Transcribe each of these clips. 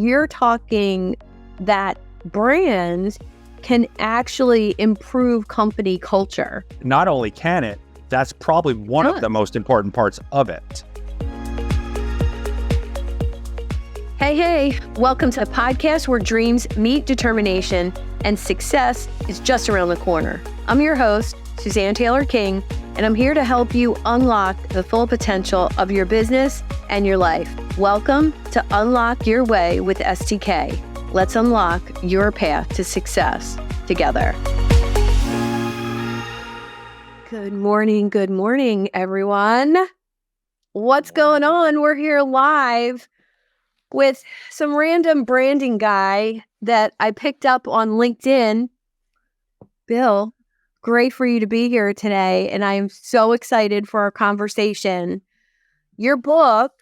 you're talking that brands can actually improve company culture. Not only can it, that's probably one of the most important parts of it. Hey, welcome to a podcast where dreams meet determination and success is just around the corner. I'm your host, Suzanne Taylor-King, and I'm here to help you unlock the full potential of your business and your life. Welcome to Unlock Your Way with STK. Let's unlock your path to success together. Good morning, everyone. What's going on? We're here live with some random branding guy that I picked up on LinkedIn. Bill, great for you to be here today, and I am so excited for our conversation. Your book,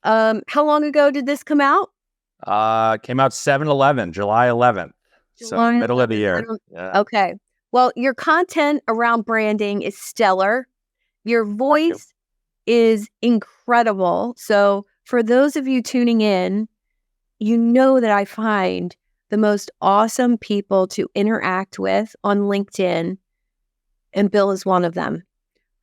how long ago did this come out? Came out 7/11, July 11th. So middle of the year. Yeah. Okay. Well, your content around branding is stellar. Your voice is incredible. So for those of you tuning in, you know that I find the most awesome people to interact with on LinkedIn, and Bill is one of them.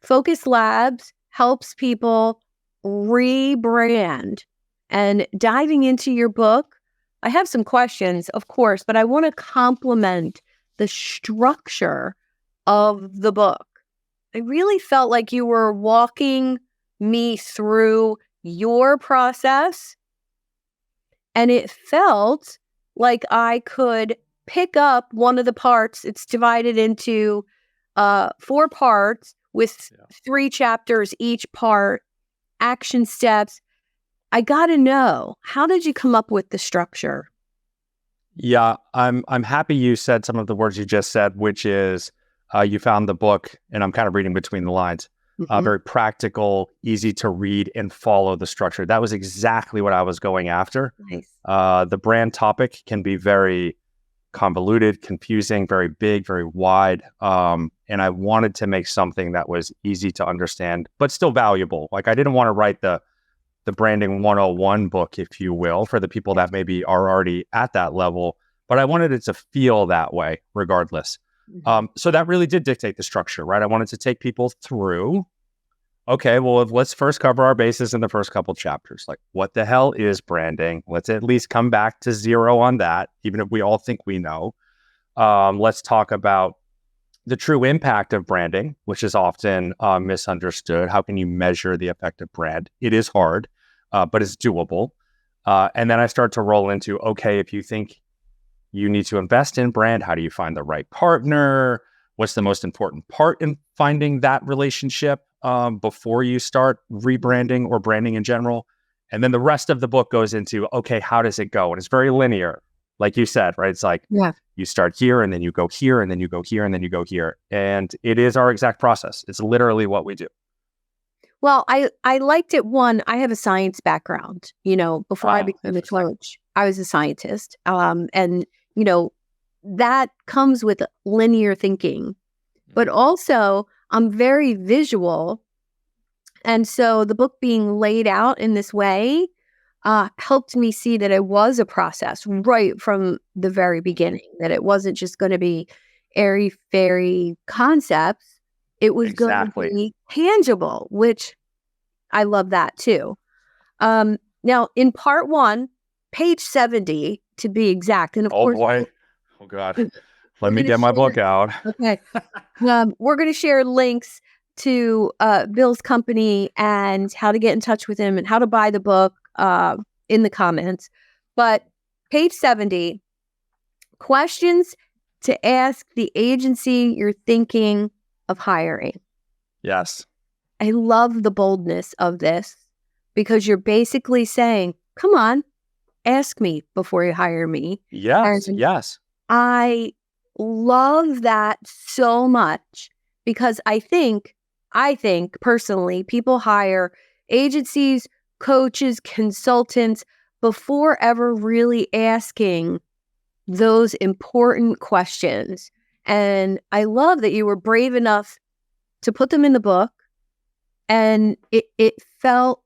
Focus Labs helps people rebrand. And diving into your book, I have some questions, of course, but I want to compliment the structure of the book. I really felt like you were walking me through your process, and it felt like I could pick up one of the parts. It's divided into 4 parts with 3 chapters each part, action steps. I got to know, how did you come up with the structure? Yeah, I'm happy you said some of the words you just said, which is you found the book, and I'm kind of reading between the lines, very practical, easy to read and follow the structure. That was exactly what I was going after. Nice. The brand topic can be very convoluted, confusing, very big, very wide. And I wanted to make something that was easy to understand, but still valuable. Like, I didn't want to write the branding 101 book, if you will, for the people that maybe are already at that level, but I wanted it to feel that way regardless. So that really did dictate the structure, right? I wanted to take people through, okay, well, let's first cover our bases in the first couple chapters. Like, what the hell is branding? Let's at least come back to zero on that, even if we all think we know. Let's talk about the true impact of branding, which is often misunderstood. How can you measure the effect of brand? It is hard, but it's doable. And then I start to roll into, okay, if you think you need to invest in brand, how do you find the right partner? What's the most important part in finding that relationship before you start rebranding or branding in general? And then the rest of the book goes into, okay, how does it go? And it's very linear, like you said, right? It's like, you start here, and then you go here, and then you go here, and then you go here. And it is our exact process. It's literally what we do. Well, I liked it. One, I have a science background. Before I became a coach, I was a scientist. And, that comes with linear thinking. But also, I'm very visual. And so the book being laid out in this way helped me see that it was a process right from the very beginning, that it wasn't just going to be airy-fairy concepts. It was going to be tangible, which I love that too. Now, in part 1, page 70 to be exact, and of course... Oh boy. Oh God. Let me get my book out. Okay. We're going to share links to Bill's company and how to get in touch with him and how to buy the book in the comments. But page 70, questions to ask the agency you're thinking of hiring. Yes. I love the boldness of this, because you're basically saying, come on, ask me before you hire me. Yes. Yes. I love that so much, because I think personally, people hire agencies, coaches, consultants before ever really asking those important questions. And I love that you were brave enough to put them in the book. And it felt,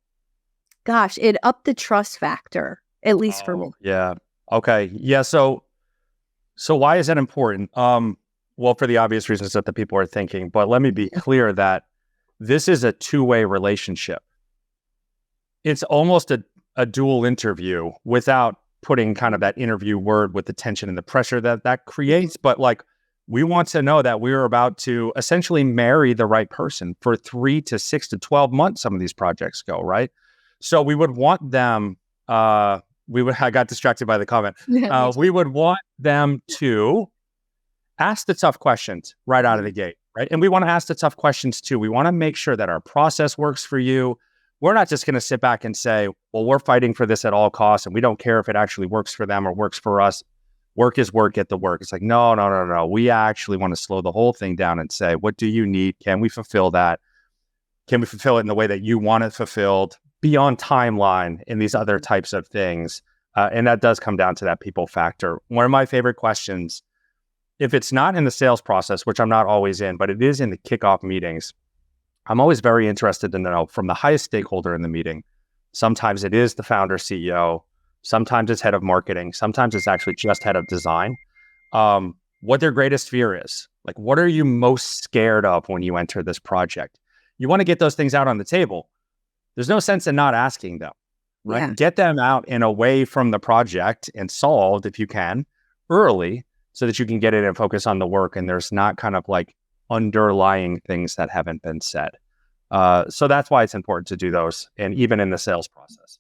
gosh, it upped the trust factor at least for me. Yeah. Okay. Yeah. So why is that important? Well, for the obvious reasons that the people are thinking, but let me be clear that this is a two-way relationship. It's almost a dual interview without putting kind of that interview word with the tension and the pressure that creates. But like, we want to know that we're about to essentially marry the right person for 3 to 6 to 12 months. Some of these projects go, right? So we would want them, I got distracted by the comment. We would want them to ask the tough questions right out of the gate, right? And we want to ask the tough questions too. We want to make sure that our process works for you. We're not just going to sit back and say, well, we're fighting for this at all costs, and we don't care if it actually works for them or works for us. Work is work, get the work. It's like, no. We actually want to slow the whole thing down and say, what do you need? Can we fulfill that? Can we fulfill it in the way that you want it fulfilled beyond timeline and these other types of things? And that does come down to that people factor. One of my favorite questions, if it's not in the sales process, which I'm not always in, but it is in the kickoff meetings, I'm always very interested to know from the highest stakeholder in the meeting. Sometimes it is the founder, CEO. Sometimes it's head of marketing. Sometimes it's actually just head of design. What their greatest fear is. Like, what are you most scared of when you enter this project? You want to get those things out on the table. There's no sense in not asking them, right? Yeah. Get them out and away from the project and solved, if you can, early, so that you can get it and focus on the work. And there's not kind of like underlying things that haven't been said. So that's why it's important to do those, and even in the sales process.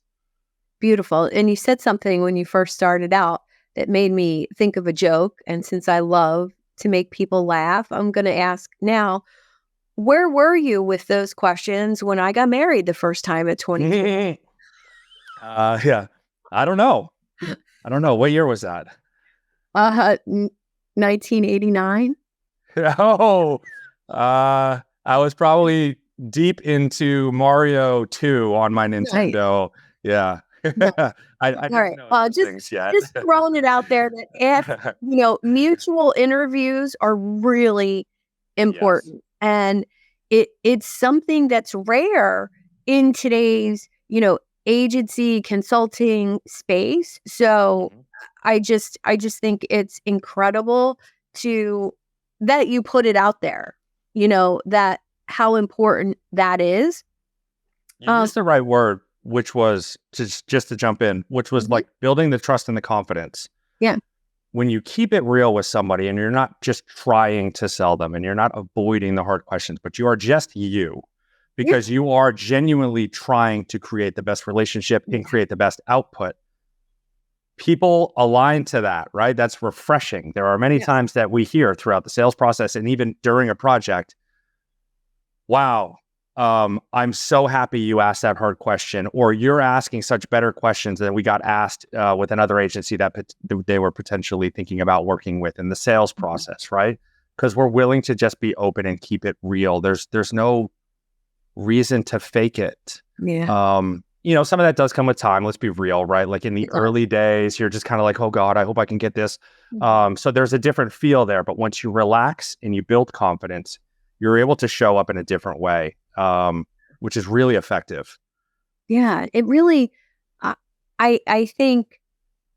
Beautiful. And you said something when you first started out that made me think of a joke. And since I love to make people laugh, I'm going to ask now, where were you with those questions when I got married the first time at 22? Yeah, I don't know. What year was that? 1989. Oh, I was probably deep into Mario 2 on my Nintendo. Right. Yeah. I all right. Just throwing it out there that if, mutual interviews are really important. Yes. And it's something that's rare in today's, agency consulting space. So I just think it's incredible that you put it out there, that how important that is. That's the right word, which was just to jump in, which was like building the trust and the confidence. Yeah. When you keep it real with somebody and you're not just trying to sell them and you're not avoiding the hard questions, but you are just you, because you are genuinely trying to create the best relationship and create the best output. People align to that, right? That's refreshing. There are many times that we hear throughout the sales process and even during a project, wow, I'm so happy you asked that hard question, or you're asking such better questions than we got asked with another agency that they were potentially thinking about working with in the sales process, right? Because we're willing to just be open and keep it real. There's no reason to fake it. Yeah. Some of that does come with time. Let's be real, right? Like in the early days, you're just kind of like, oh God, I hope I can get this. So there's a different feel there. But once you relax and you build confidence, you're able to show up in a different way, which is really effective. Yeah, it really, I think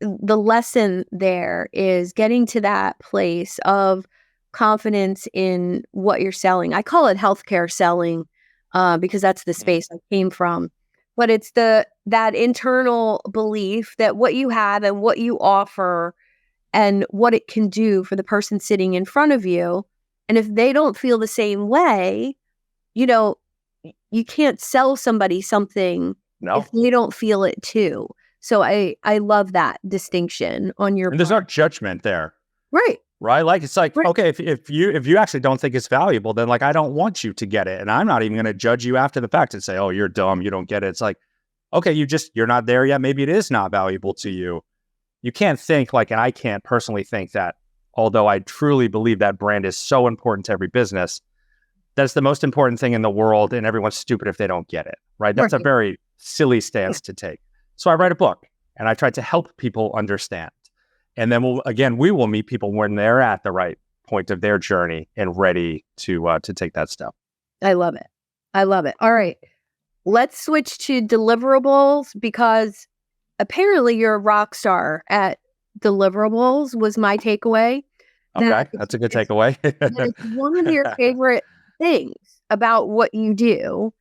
the lesson there is getting to that place of confidence in what you're selling. I call it healthcare selling because that's the space I came from. But it's that internal belief that what you have and what you offer and what it can do for the person sitting in front of you. And if they don't feel the same way, you can't sell somebody something if they don't feel it too. So I love that distinction on your part. And there's no judgment there. Right. Right? Like, it's like, okay, if you actually don't think it's valuable, then like, I don't want you to get it. And I'm not even going to judge you after the fact and say, oh, you're dumb, you don't get it. It's like, okay, you're not there yet. Maybe it is not valuable to you. You can't think like, and I can't personally think that, although I truly believe that brand is so important to every business, that's the most important thing in the world, and everyone's stupid if they don't get it, right? That's a very silly stance to take. So I write a book and I try to help people understand. And then we will meet people when they're at the right point of their journey and ready to take that step. I love it. All right. Let's switch to deliverables, because apparently you're a rock star at deliverables was my takeaway. Okay, that's a good takeaway. That it's one of your favorite things about what you do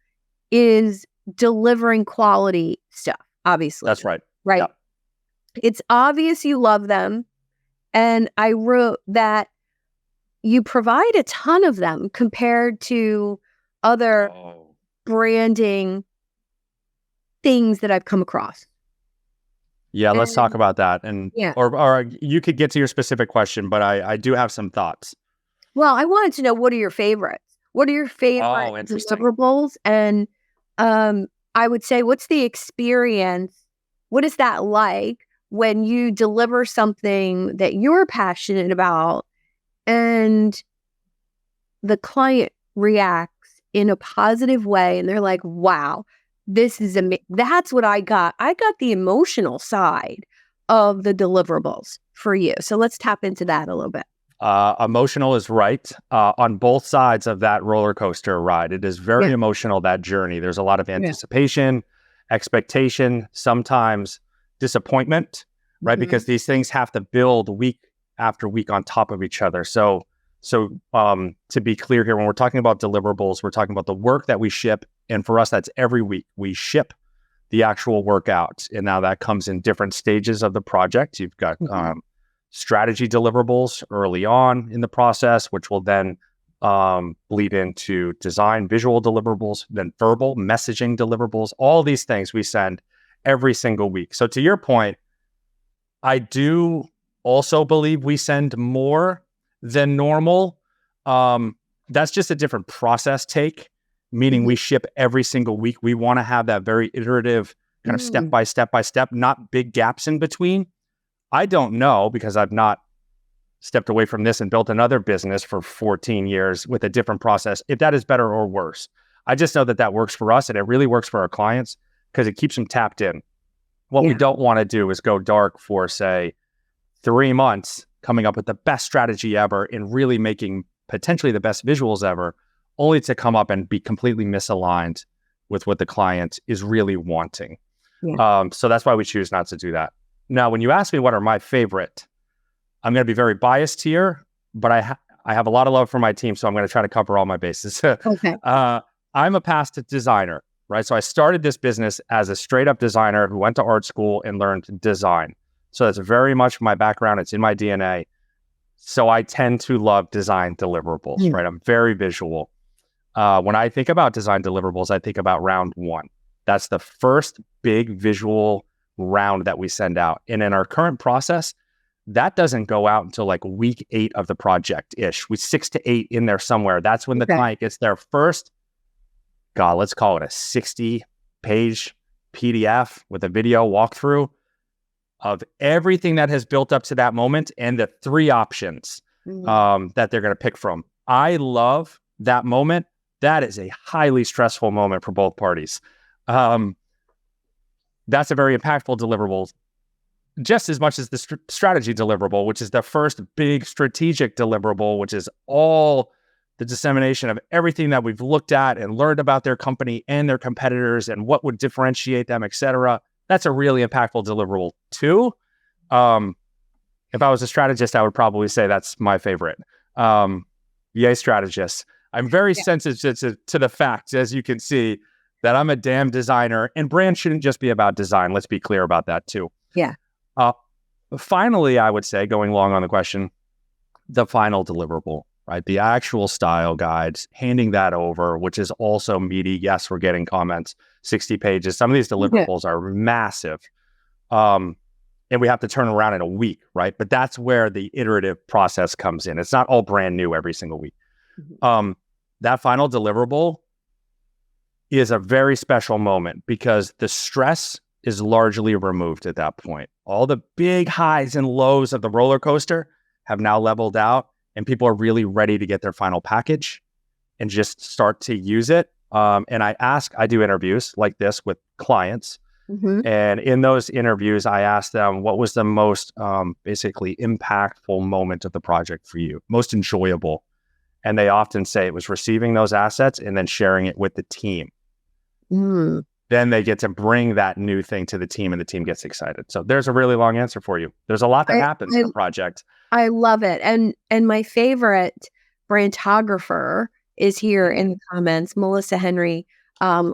is delivering quality stuff, obviously. That's right. Right. Yep. It's obvious you love them. And I wrote that you provide a ton of them compared to other branding things that I've come across. Yeah, let's talk about that. And Yeah. or you could get to your specific question, but I do have some thoughts. Well, I wanted to know, what are your favorites? What are your favorite deliverables? And I would say, what's the experience? What is that like when you deliver something that you're passionate about and the client reacts in a positive way and they're like, wow, this is that's what I got. I got the emotional side of the deliverables for you. So let's tap into that a little bit. Emotional is right on both sides of that roller coaster ride. It is very emotional, that journey. There's a lot of anticipation, expectation, sometimes disappointment, right? Because these things have to build week after week on top of each other. So to be clear here, when we're talking about deliverables, we're talking about the work that we ship. And for us, that's every week. We ship the actual work out. And now that comes in different stages of the project. You've got strategy deliverables early on in the process, which will then bleed into design, visual deliverables, then verbal messaging deliverables. All these things we send every single week. So to your point, I do also believe we send more than normal. That's just a different process take, meaning we ship every single week. We want to have that very iterative kind of step by step, not big gaps in between. I don't know, because I've not stepped away from this and built another business for 14 years with a different process, if that is better or worse. I just know that that works for us, and it really works for our clients because it keeps them tapped in. What we don't want to do is go dark for, say, 3 months, coming up with the best strategy ever and really making potentially the best visuals ever, only to come up and be completely misaligned with what the client is really wanting. So that's why we choose not to do that. Now, when you ask me what are my favorite, I'm going to be very biased here, but I have a lot of love for my team, so I'm going to try to cover all my bases. Okay. I'm a past designer, right? So I started this business as a straight up designer who went to art school and learned design. So that's very much my background. It's in my DNA. So I tend to love design deliverables, right? I'm very visual. When I think about design deliverables, I think about round one. That's the first big visual round that we send out. And in our current process, that doesn't go out until like week 8 of the project-ish. With 6 to 8 in there somewhere. That's when the client gets their first, let's call it a 60-page PDF with a video walkthrough of everything that has built up to that moment and the 3 options that they're going to pick from. I love that moment. That is a highly stressful moment for both parties. That's a very impactful deliverable, just as much as the strategy deliverable, which is the first big strategic deliverable, which is all the dissemination of everything that we've looked at and learned about their company and their competitors and what would differentiate them, et cetera. That's a really impactful deliverable too. If I was a strategist, I would probably say that's my favorite. Yay, strategists. I'm very sensitive to the fact, as you can see, that I'm a damn designer, and brand shouldn't just be about design. Let's be clear about that too. Yeah. Finally, I would say, going long on the question, the final deliverable, right? The actual style guides, handing that over, which is also meaty. Yes, we're getting comments, 60 pages. Some of these deliverables are massive. And we have to turn around in a week, right? But that's where the iterative process comes in. It's not all brand new every single week. That final deliverable is a very special moment because the stress is largely removed at that point. All the big highs and lows of the roller coaster have now leveled out, and people are really ready to get their final package and just start to use it. And I do interviews like this with clients. And in those interviews, I ask them, what was the most basically impactful moment of the project for you, most enjoyable? And they often say it was receiving those assets and then sharing it with the team. then they get to bring that new thing to the team and the team gets excited. So there's a really long answer for you. There's a lot that happens in a project. I love it. And my favorite brandographer is here in the comments, Melissa Henry,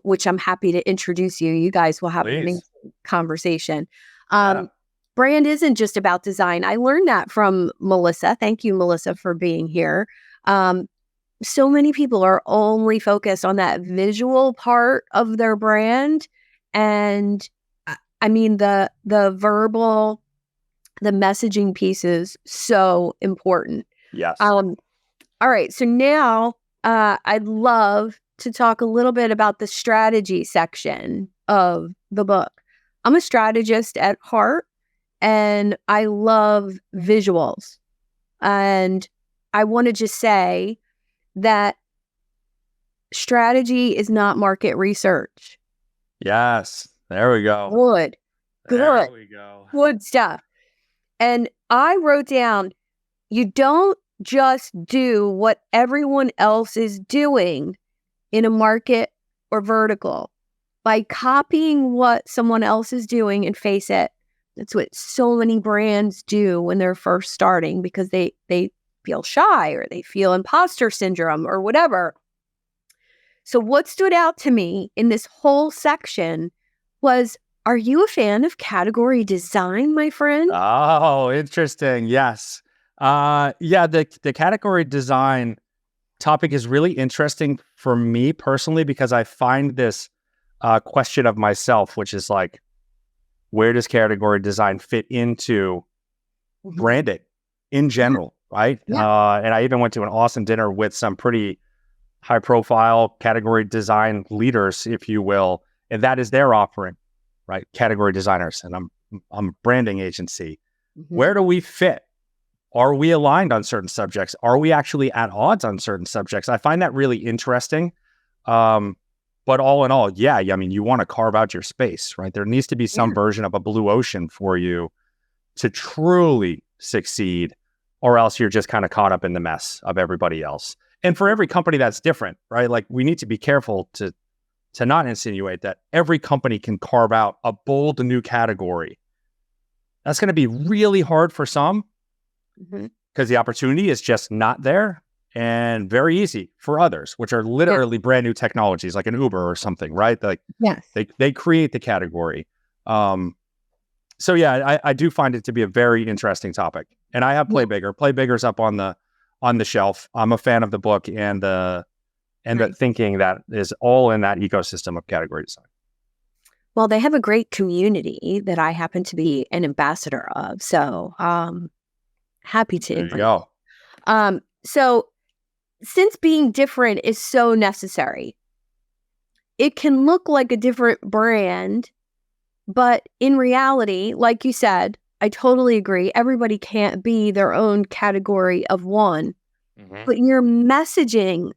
which I'm happy to introduce you. You guys will have an amazing conversation. Brand isn't just about design. I learned that from Melissa. Thank you, Melissa, for being here. So many people are only focused on that visual part of their brand. And I mean, the verbal, the messaging piece is so important. Yes. All right. So now I'd love to talk a little bit about the strategy section of the book. I'm a strategist at heart, and I love visuals. And I want to just say that strategy is not market research. Yes. There we go. Good. There we go. Good stuff. And I wrote down, you don't just do what everyone else is doing in a market or vertical. By copying what someone else is doing, and face it, that's what so many brands do when they're first starting, because they feel shy or they feel imposter syndrome or whatever. So what stood out to me in this whole section was, are you a fan of category design, my friend? Oh, interesting. Yes. The category design topic is really interesting for me personally, because I find this question of myself, which is like, where does category design fit into branding in general, right? Yeah. And I even went to an awesome dinner with some pretty high profile category design leaders, if you will, and that is their offering, right? Category designers, and I'm a branding agency. Where do we fit? Are we aligned on certain subjects? Are we actually at odds on certain subjects? I find that really interesting. But all in all, yeah, I mean, you want to carve out your space, right? There needs to be some version of a blue ocean for you to truly succeed, or else you're just kind of caught up in the mess of everybody else. And for every company, that's different, right? Like, we need to be careful to not insinuate that every company can carve out a bold new category. That's going to be really hard for some, because the opportunity is just not there, and very easy for others, which are literally brand new technologies, like an Uber or something, right? Like, they create the category. So yeah, I do find it to be a very interesting topic, and I have Play Bigger. Play Bigger's up on the shelf. I'm a fan of the book and the thinking that is all in that ecosystem of category design. Well, they have a great community that I happen to be an ambassador of. So happy to. There you go. So since being different is so necessary, it can look like a different brand, but in reality, like you said, I totally agree. Everybody can't be their own category of one, but your messaging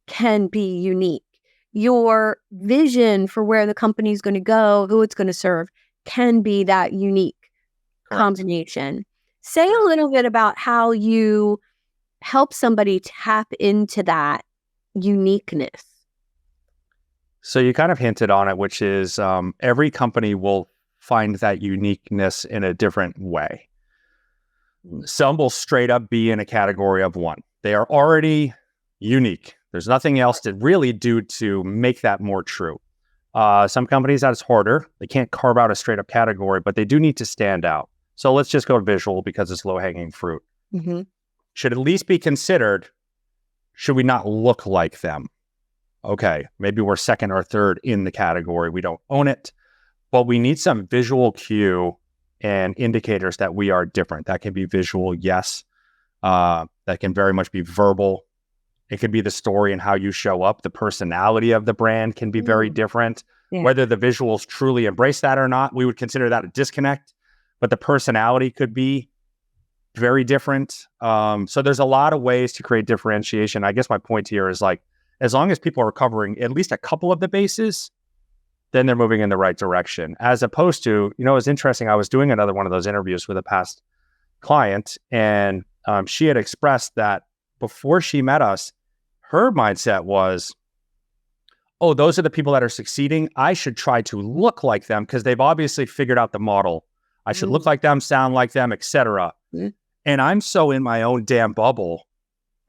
can be unique. Your vision for where the company is going to go, who it's going to serve, can be that unique combination. Say a little bit about how you help somebody tap into that uniqueness. So you kind of hinted on it, which is every company will find that uniqueness in a different way. Some will straight up be in a category of one. They are already unique. There's nothing else to really do to make that more true. Some companies, that's harder. They can't carve out a straight up category, but they do need to stand out. So let's just go visual, because it's low hanging fruit. Should at least be considered, should we not look like them? Okay, maybe we're second or third in the category. We don't own it, but we need some visual cue and indicators that we are different. That can be visual, yes. That can very much be verbal. It could be the story and how you show up. The personality of the brand can be very different. Whether the visuals truly embrace that or not, we would consider that a disconnect, but the personality could be very different. So there's a lot of ways to create differentiation. I guess my point here is, like, as long as people are covering at least a couple of the bases, then they're moving in the right direction. As opposed to, it was interesting. I was doing another one of those interviews with a past client, and she had expressed that before she met us, her mindset was, oh, those are the people that are succeeding. I should try to look like them because they've obviously figured out the model. I should look like them, sound like them, etc. And I'm so in my own damn bubble.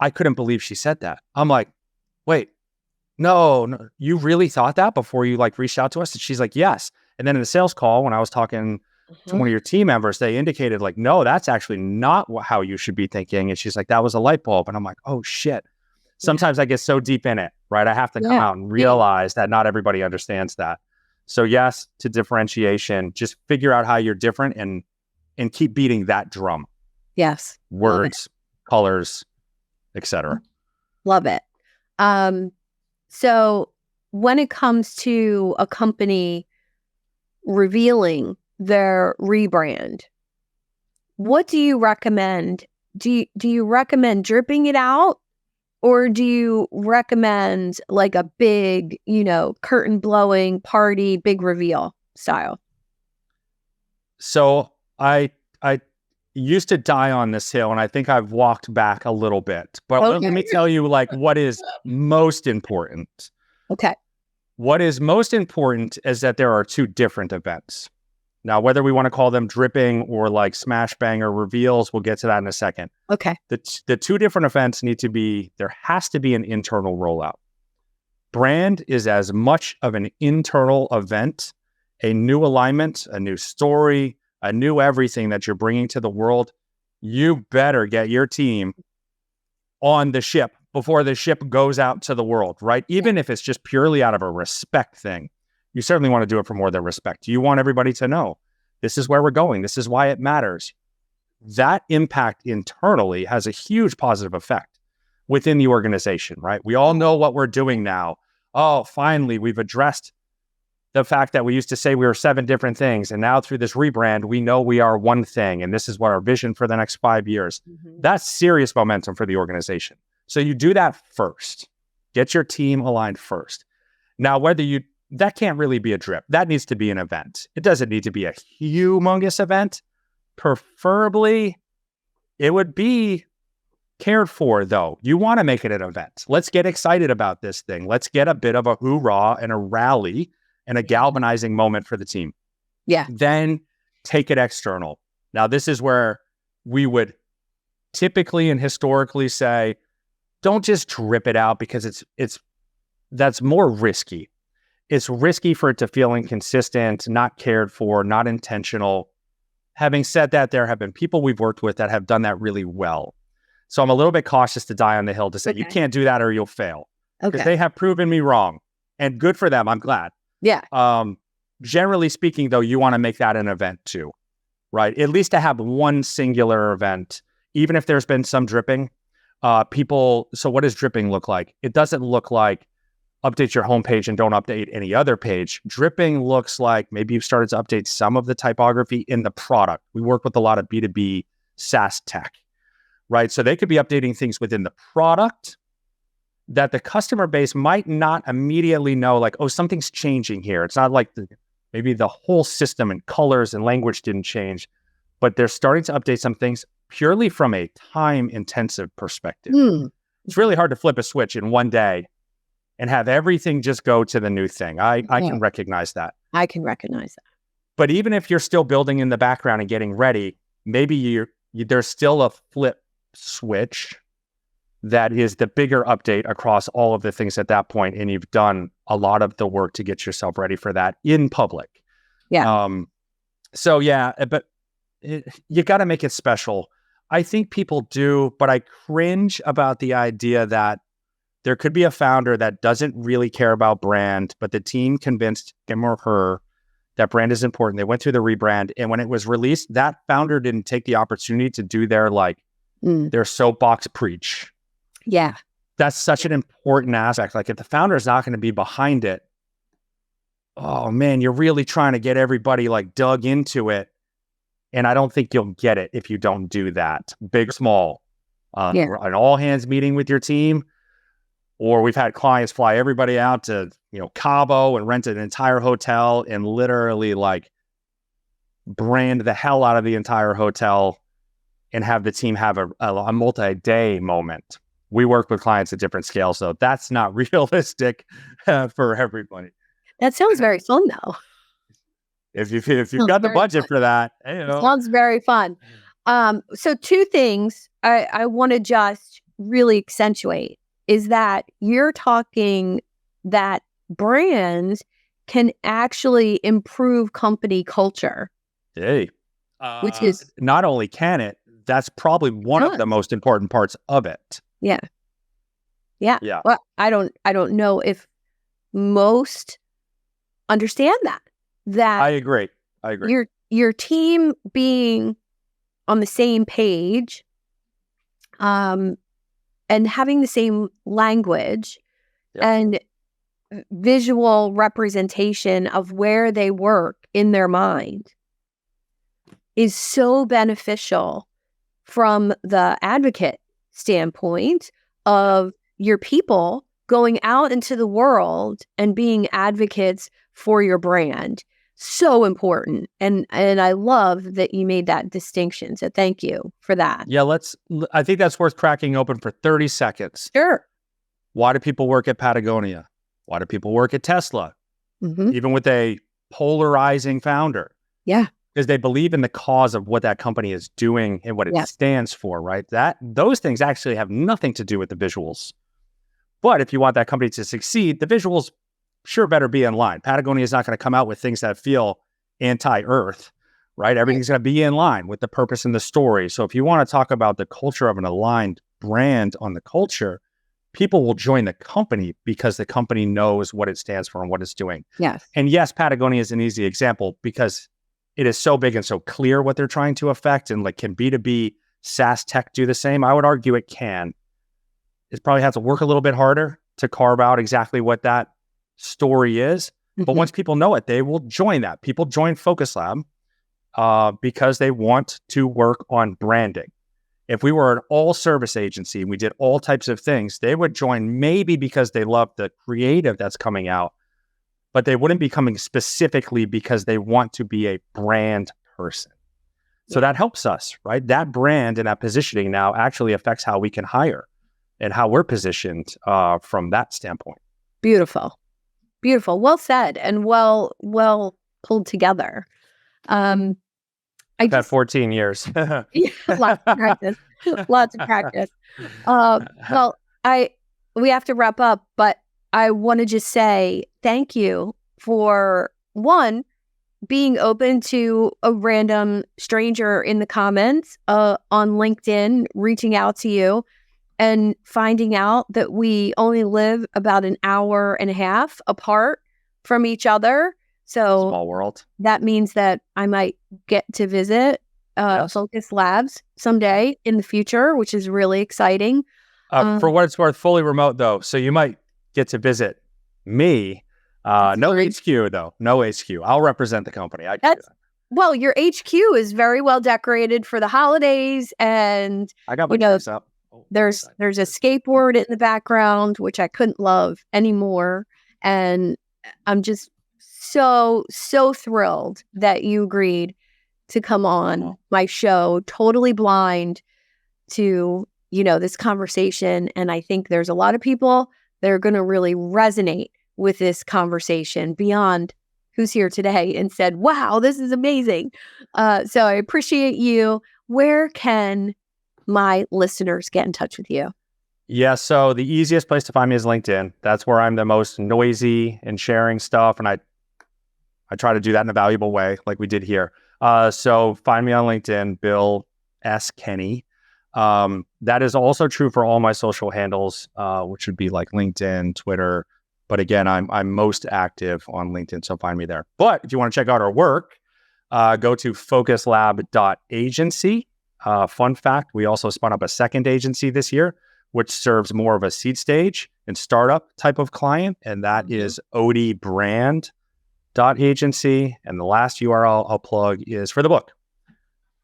I couldn't believe she said that. I'm like, wait, no, you really thought that before you like reached out to us? And she's like, yes. And then in the sales call, when I was talking to one of your team members, they indicated like, no, that's actually not how you should be thinking. And she's like, that was a light bulb. And I'm like, oh shit. Sometimes I get so deep in it, right? I have to come out and realize that not everybody understands that. So yes, to differentiation, just figure out how you're different and keep beating that drum. Yes. Words, colors, etc. Love it. So when it comes to a company revealing their rebrand, what do you recommend? Do you recommend dripping it out, or do you recommend like a big, curtain blowing party, big reveal style? So I used to die on this hill, and I think I've walked back a little bit. But let me tell you, like, what is most important. Okay. What is most important is that there are two different events. Now, whether we want to call them dripping or like smash bang or reveals, we'll get to that in a second. Okay. The two different events need to be, there has to be an internal rollout. Brand is as much of an internal event, a new alignment, a new story, a new everything that you're bringing to the world. You better get your team on the ship before the ship goes out to the world, right? Even if it's just purely out of a respect thing. You certainly want to do it for more than respect. You want everybody to know this is where we're going. This is why it matters. That impact internally has a huge positive effect within the organization, right? We all know what we're doing now. Oh, finally, we've addressed the fact that we used to say we were 7 different things. And now through this rebrand, we know we are one thing. And this is what our vision for the next 5 years. That's serious momentum for the organization. So you do that first. Get your team aligned first. Now, that can't really be a drip. That needs to be an event. It doesn't need to be a humongous event. Preferably, it would be cared for, though. You want to make it an event. Let's get excited about this thing. Let's get a bit of a hoorah and a rally and a galvanizing moment for the team. Yeah. Then take it external. Now, this is where we would typically and historically say, don't just drip it out because that's more risky. It's risky for it to feel inconsistent, not cared for, not intentional. Having said that, there have been people we've worked with that have done that really well. So I'm a little bit cautious to die on the hill to say, you can't do that or you'll fail. Because they have proven me wrong. And good for them. I'm glad. Yeah. Generally speaking, though, you want to make that an event too, right? At least to have one singular event, even if there's been some dripping. So what does dripping look like? It doesn't look like update your homepage and don't update any other page. Dripping looks like maybe you've started to update some of the typography in the product. We work with a lot of B2B SaaS tech, right? So they could be updating things within the product that the customer base might not immediately know, like, oh, something's changing here. It's not like maybe the whole system and colors and language didn't change, but they're starting to update some things purely from a time-intensive perspective. It's really hard to flip a switch in one day and have everything just go to the new thing. I can recognize that. I can recognize that. But even if you're still building in the background and getting ready, maybe there's still a flip switch that is the bigger update across all of the things at that point, and you've done a lot of the work to get yourself ready for that in public. Yeah. But you got to make it special. I think people do, but I cringe about the idea that there could be a founder that doesn't really care about brand, but the team convinced him or her that brand is important. They went through the rebrand, and when it was released, that founder didn't take the opportunity to do their soapbox preach. Yeah. That's such an important aspect. Like if the founder is not going to be behind it, oh man, you're really trying to get everybody like dug into it. And I don't think you'll get it if you don't do that. Big or small. An all hands meeting with your team. Or we've had clients fly everybody out to, Cabo and rent an entire hotel and literally like brand the hell out of the entire hotel and have the team have a multi-day moment. we work with clients at different scales, so that's not realistic for everybody. That sounds very fun, though. If you've got the budget for that, Sounds very fun. So two things I want to just really accentuate is that you're talking that brands can actually improve company culture. Hey, which is not only can it, that's probably one of the most important parts of it. Yeah. Well, I don't know if most understand that. I agree. Your team being on the same page, and having the same language and visual representation of where they work in their mind is so beneficial from the advocate standpoint of your people going out into the world and being advocates for your brand. So important. And I love that you made that distinction. So thank you for that. Yeah, I think that's worth cracking open for 30 seconds. Sure. Why do people work at Patagonia? Why do people work at Tesla? Even with a polarizing founder. Yeah. Because they believe in the cause of what that company is doing and what it stands for, right? Those things actually have nothing to do with the visuals. But if you want that company to succeed, the visuals sure better be in line. Patagonia is not going to come out with things that feel anti-earth, right? Everything's going to be in line with the purpose and the story. So if you want to talk about the culture of an aligned brand on the culture, people will join the company because the company knows what it stands for and what it's doing. Yes. And yes, Patagonia is an easy example because it is so big and so clear what they're trying to affect. And like, can B2B SaaS tech do the same? I would argue it can. It probably has to work a little bit harder to carve out exactly what that story is. But once people know it, they will join that. People join Focus Lab because they want to work on branding. If we were an all service agency and we did all types of things, they would join maybe because they love the creative that's coming out, but they wouldn't be coming specifically because they want to be a brand person. So that helps us, right? That brand and that positioning now actually affects how we can hire and how we're positioned from that standpoint. Beautiful. Well said and well pulled together. I've had 14 years. Lots of practice. Well, we have to wrap up, but I want to just say thank you for one, being open to a random stranger in the comments on LinkedIn, reaching out to you and finding out that we only live about an hour and a half apart from each other. So small world. That means that I might get to visit Focus Labs someday in the future, which is really exciting. For what it's worth, fully remote though. So you might get to visit me. No HQ though. No HQ. I'll represent the company. Well, your HQ is very well decorated for the holidays, and I got my dress up. There's a skateboard in the background, which I couldn't love anymore, and I'm just so thrilled that you agreed to come on my show, totally blind to this conversation. And I think there's a lot of people that are going to really resonate with this conversation beyond who's here today and said, wow, this is amazing. So I appreciate you. Where can my listeners get in touch with you? Yeah, so the easiest place to find me is LinkedIn. That's where I'm the most noisy and sharing stuff. And I try to do that in a valuable way like we did here. So find me on LinkedIn, Bill S. Kenney. That is also true for all my social handles, which would be like LinkedIn, Twitter. But again, I'm most active on LinkedIn, so find me there. But if you want to check out our work, go to focuslab.agency. Fun fact, we also spun up a second agency this year, which serves more of a seed stage and startup type of client. And that is odbrand.agency. And the last URL I'll plug is for the book,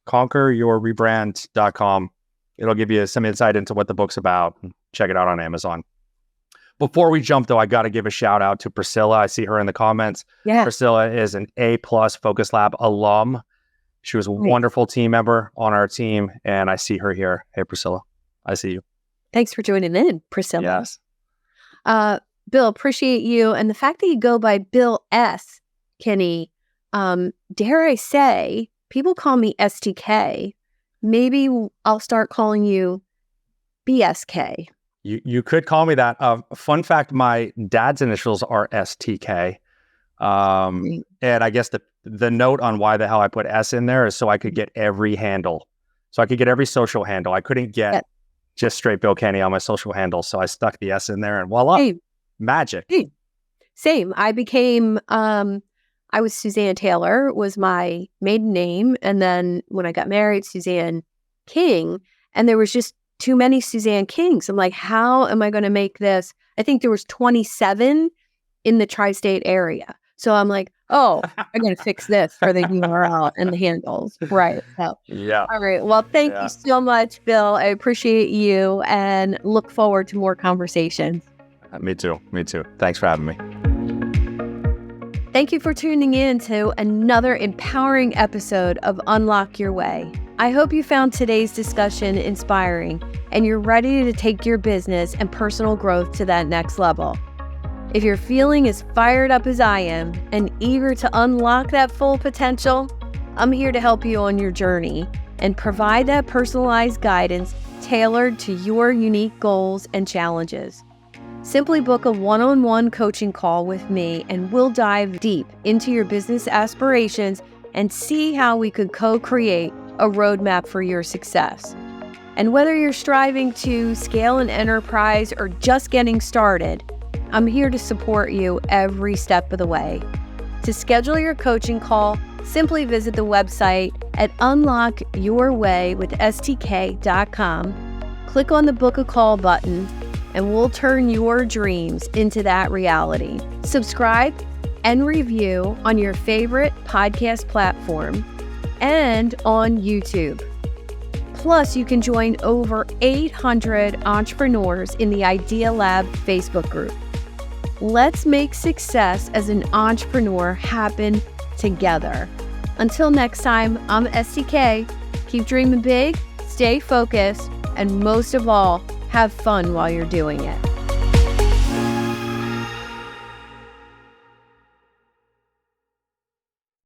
conqueryourrebrand.com. It'll give you some insight into what the book's about. Check it out on Amazon. Before we jump, though, I got to give a shout out to Priscilla. I see her in the comments. Yeah. Priscilla is an A+ Focus Lab alum. She was a wonderful team member on our team, and I see her here. Hey, Priscilla, I see you. Thanks for joining in, Priscilla. Yes. Bill, appreciate you. And the fact that you go by Bill S. Kenney, dare I say, people call me STK. Maybe I'll start calling you BSK. You could call me that. Fun fact, my dad's initials are STK. And I guess the note on why the hell I put S in there is so I could get every handle. So I could get every social handle. I couldn't get just straight Bill Kenney on my social handle. So I stuck the S in there and voila, magic. Same. I became, I was Suzanne Taylor was my maiden name. And then when I got married, Suzanne King, and there was just too many Suzanne Kings. I'm like, how am I going to make this? I think there was 27 in the tri-state area. So I'm like, oh, I got to fix this for the URL and the handles. Right. So, yeah. All right. Well, thank you so much, Bill. I appreciate you and look forward to more conversations. Me too. Thanks for having me. Thank you for tuning in to another empowering episode of Unlock Your Way. I hope you found today's discussion inspiring and you're ready to take your business and personal growth to that next level. If you're feeling as fired up as I am and eager to unlock that full potential, I'm here to help you on your journey and provide that personalized guidance tailored to your unique goals and challenges. Simply book a one-on-one coaching call with me and we'll dive deep into your business aspirations and see how we could co-create a roadmap for your success. And whether you're striving to scale an enterprise or just getting started, I'm here to support you every step of the way. To schedule your coaching call, simply visit the website at unlockyourwaywithstk.com, click on the Book a Call button, and we'll turn your dreams into that reality. Subscribe and review on your favorite podcast platform and on YouTube. Plus, you can join over 800 entrepreneurs in the Idea Lab Facebook group. Let's make success as an entrepreneur happen together. Until next time, I'm STK. Keep dreaming big, stay focused, and most of all, have fun while you're doing it.